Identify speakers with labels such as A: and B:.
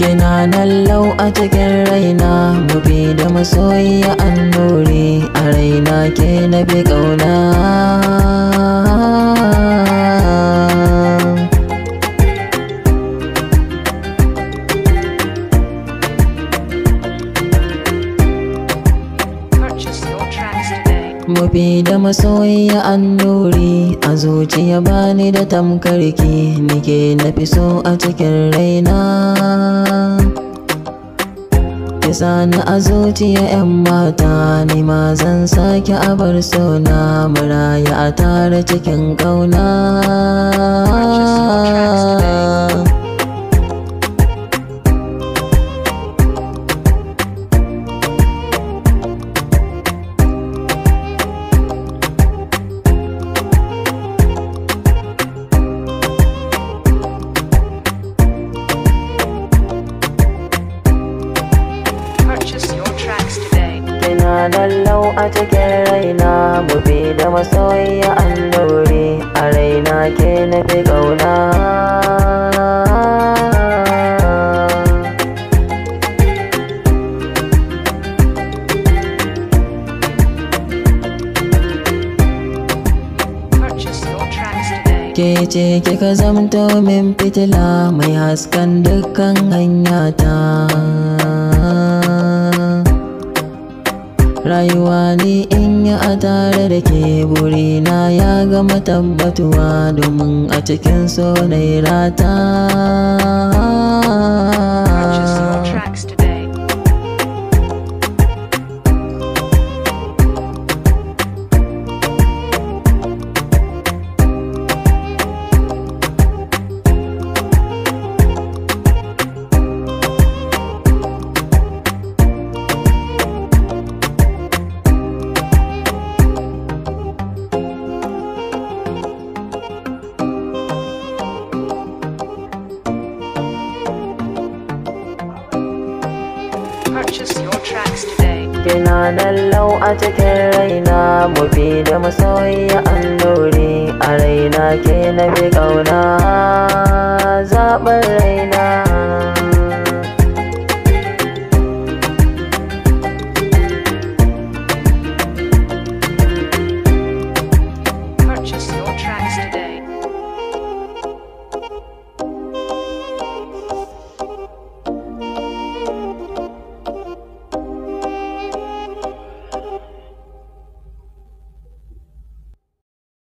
A: Kina nan lau a cikin raina, mubi da masoyiya annuri, a raina ke na fi ƙauna. Mubi da masoyiya annuri, a zuciya bani da tamkarki, nike na fi so a cikin raina. Kisa na a zuciya 'yan mata, ni ma zan sake abar sona, maraya a tare cikin ƙauna. Kina nan lau a cikin raina, mubi da masoyiya annuri, a raina ke na fi ƙauna. Ke ce kika zamto min fitila, mai haskan dukkan hanyata. Rayuwa ni in yi a tare da ke, burina ya gama tabbatuwa, domin a cikin so na rata. Kina nan lau a cikin raina, mubi da masoyiya annuri, a raina ke na fi ƙauna.